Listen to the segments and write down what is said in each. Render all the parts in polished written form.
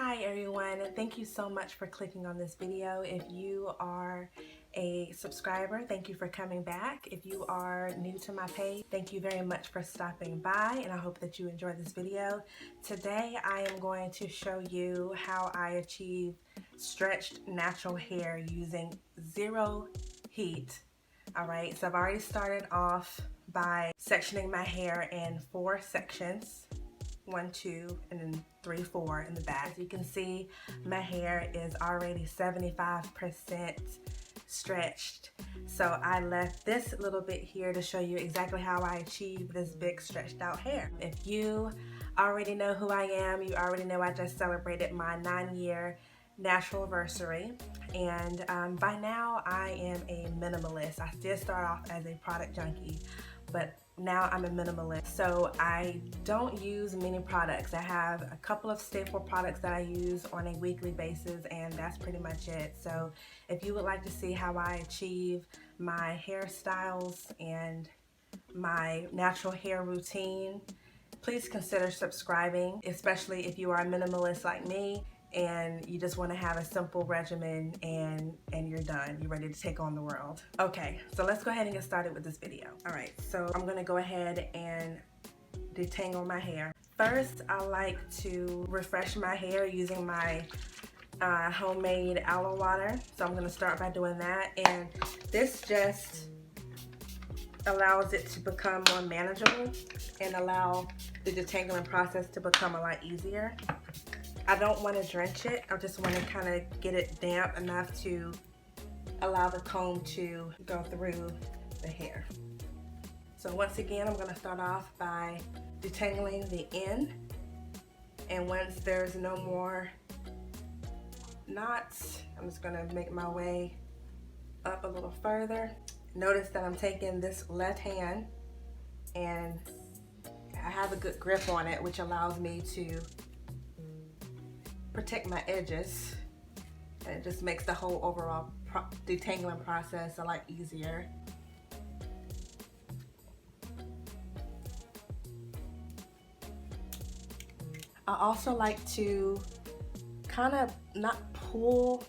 Hi everyone, thank you so much for clicking on this video. If you are a subscriber, thank you for coming back. If you are new to my page, thank you very much for stopping by, and I hope that you enjoy this video. Today I am going to show you how I achieve stretched natural hair using zero heat. Alright, so I've already started off by sectioning my hair in 4 sections. 1, 2, and then 3, 4 in the back. As you can see, my hair is already 75% stretched. So I left this little bit here to show you exactly how I achieve this big stretched out hair. If you already know who I am, you already know I just celebrated my 9-year natural anniversary, and by now I am a minimalist. I did start off as a product junkie, but now I'm a minimalist. So I don't use many products. I have a couple of staple products that I use on a weekly basis, and that's pretty much it. So if you would like to see how I achieve my hairstyles and my natural hair routine, please consider subscribing, especially if you are a minimalist like me and you just want to have a simple regimen and you're done. You're ready to take on the world. Okay, so let's go ahead and get started with this video. Alright, so I'm going to go ahead and detangle my hair. First, I like to refresh my hair using my homemade aloe water. So I'm going to start by doing that, and this just allows it to become more manageable and allow the detangling process to become a lot easier. I don't want to drench it. I just want to kind of get it damp enough to allow the comb to go through the hair. So once again, I'm going to start off by detangling the end, and once there's no more knots, I'm just going to make my way up a little further. Notice that I'm taking this left hand and I have a good grip on it, which allows me to protect my edges, and it just makes the whole overall detangling process a lot easier. I also like to kind of not pull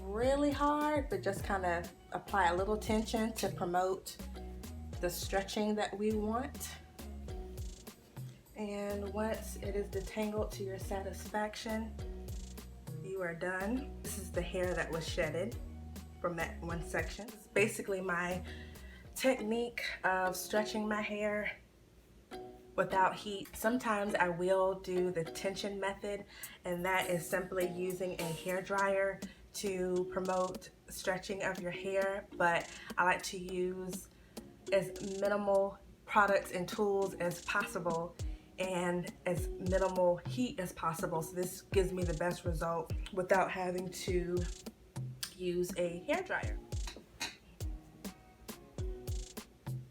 really hard, but just kind of apply a little tension to promote the stretching that we want. And once it is detangled to your satisfaction, you are done. This is the hair that was shedded from that one section. It's basically my technique of stretching my hair without heat. Sometimes I will do the tension method, and that is simply using a hair dryer to promote stretching of your hair, but I like to use as minimal products and tools as possible and as minimal heat as possible, so this gives me the best result without having to use a hair dryer.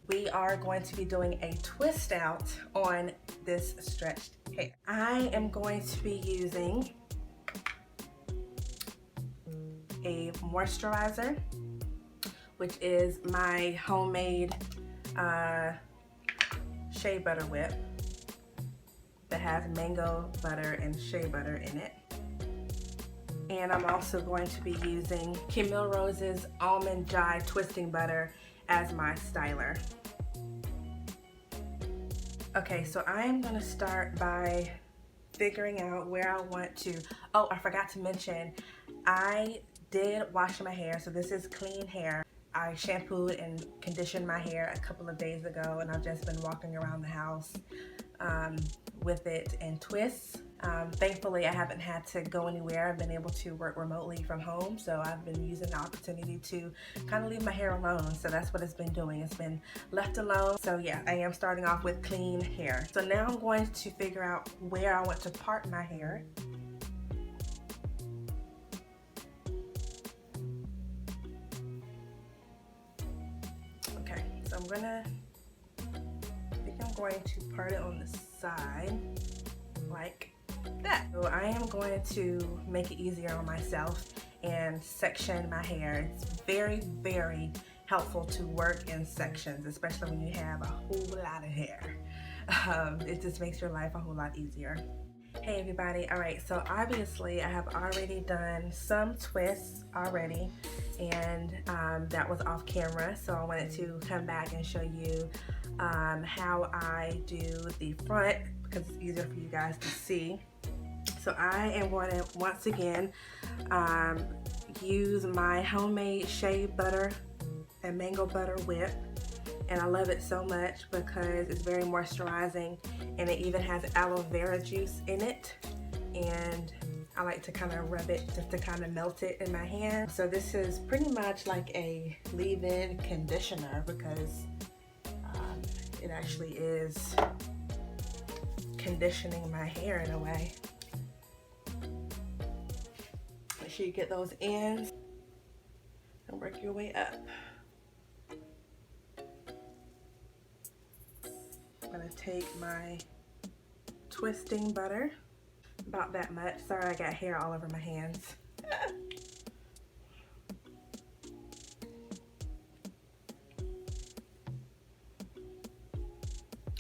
We are going to be doing a twist out on this stretched hair. I am going to be using a moisturizer, which is my homemade shea butter whip that has mango butter and shea butter in it. And I'm also going to be using Camille Rose's Almond Joy Twisting Butter as my styler. Okay, so I am going to start by figuring out where I want to. Oh, I forgot to mention, I did wash my hair, so this is clean hair. I shampooed and conditioned my hair a couple of days ago, and I've just been walking around the house with it in twists. Thankfully, I haven't had to go anywhere. I've been able to work remotely from home, so I've been using the opportunity to kind of leave my hair alone. So that's what it's been doing. It's been left alone. So yeah, I am starting off with clean hair. So now I'm going to figure out where I want to part my hair. Okay, so I'm going to part it on the side like that. So I am going to make it easier on myself and section my hair. It's very, very helpful to work in sections, especially when you have a whole lot of hair. It just makes your life a whole lot easier. Hey everybody, alright, so obviously I have already done some twists already, and that was off camera, so I wanted to come back and show you how I do the front because it's easier for you guys to see. So I am going to once again use my homemade shea butter and mango butter whip. And I love it so much because it's very moisturizing, and it even has aloe vera juice in it. And I like to kind of rub it just to kind of melt it in my hand. So this is pretty much like a leave-in conditioner because it actually is conditioning my hair in a way. Make sure you get those ends and work your way up. I'm gonna take my twisting butter, about that much. Sorry, I got hair all over my hands.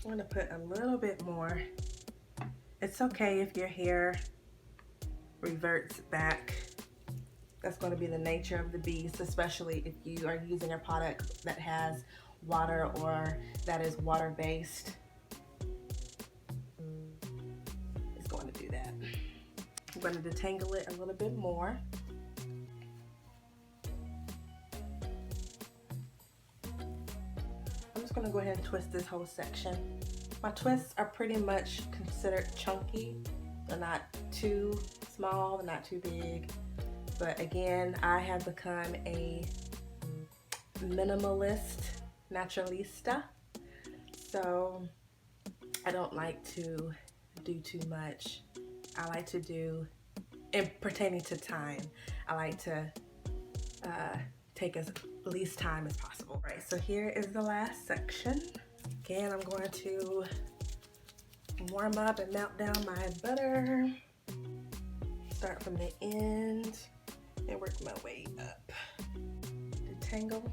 I'm gonna put a little bit more. It's okay if your hair reverts back. That's going to be the nature of the beast, especially if you are using a product that has water or that is water-based. It's going to do that. I'm going to detangle it a little bit more. I'm just going to go ahead and twist this whole section. My twists are pretty much considered chunky. They're not too small, they're not too big. But again, I have become a minimalist naturalista, so I don't like to do too much. I like to do, in pertaining to time, I like to take as least time as possible. Right, so here is the last section. Again, I'm going to warm up and melt down my butter. Start from the end and work my way up. Detangle.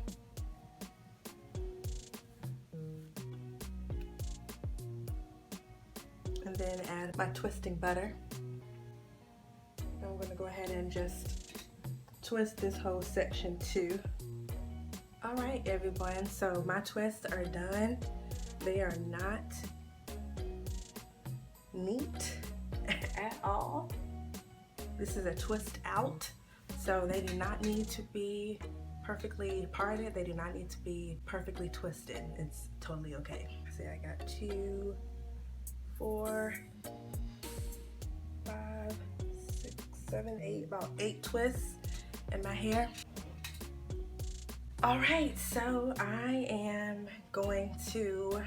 And then add my twisting butter. I'm going to go ahead and just twist this whole section too. Alright everyone, so my twists are done. They are not neat at all. This is a twist out, so they do not need to be perfectly parted. They do not need to be perfectly twisted. It's totally okay. See, I got 2, 4, 5, 6, 7, 8, about 8 twists in my hair. All right, so I am going to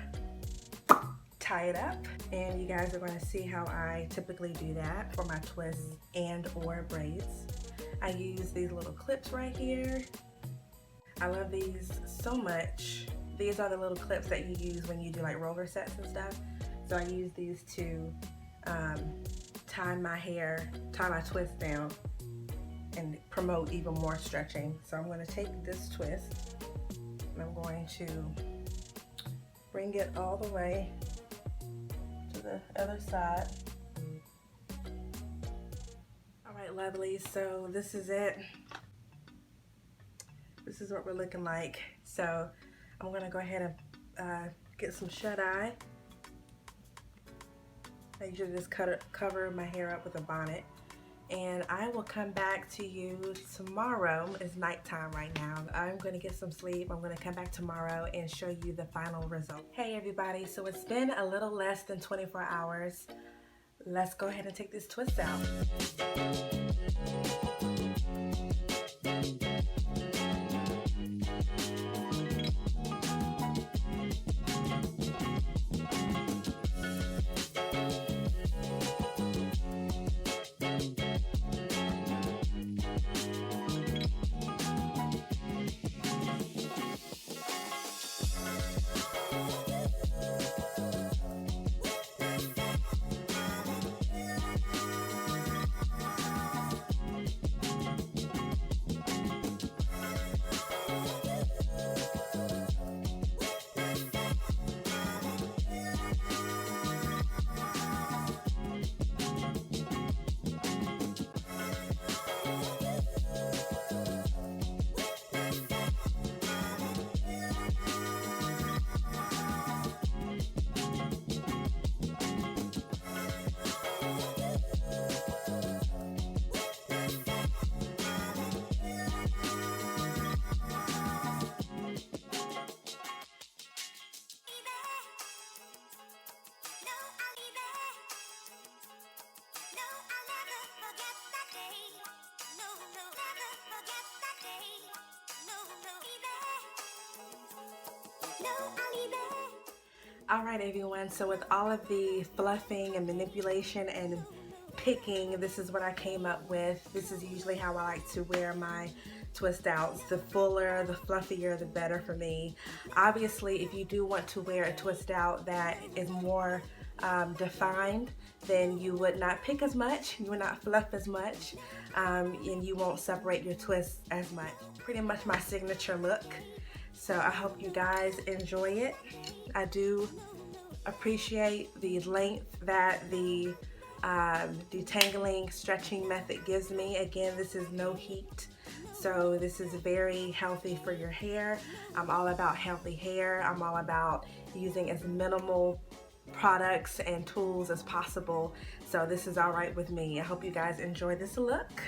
tie it up, and you guys are going to see how I typically do that for my twists and or braids. I use these little clips right here. I love these so much. These are the little clips that you use when you do like roller sets and stuff. So I use these to tie my hair, tie my twist down and promote even more stretching. So I'm going to take this twist and I'm going to bring it all the way to the other side. All right, lovely, so this is it. This is what we're looking like. So I'm gonna go ahead and get some shut-eye. I usually just cover my hair up with a bonnet. And I will come back to you tomorrow. It's nighttime right now. I'm gonna get some sleep. I'm gonna come back tomorrow and show you the final result. Hey everybody, so it's been a little less than 24 hours. Let's go ahead and take this twist out. Alright everyone, so with all of the fluffing and manipulation and picking, this is what I came up with. This is usually how I like to wear my twist outs. The fuller, the fluffier, the better for me. Obviously, if you do want to wear a twist out that is more defined, then you would not pick as much, you would not fluff as much, and you won't separate your twists as much. Pretty much my signature look. So I hope you guys enjoy it. I do appreciate the length that the detangling stretching method gives me. Again, this is no heat, so this is very healthy for your hair. I'm all about healthy hair. I'm all about using as minimal products and tools as possible, so this is all right with me. I hope you guys enjoy this look.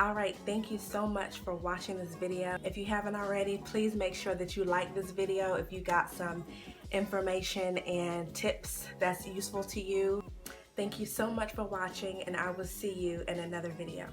Alright, thank you so much for watching this video. If you haven't already, please make sure that you like this video if you got some information and tips that's useful to you. Thank you so much for watching, and I will see you in another video.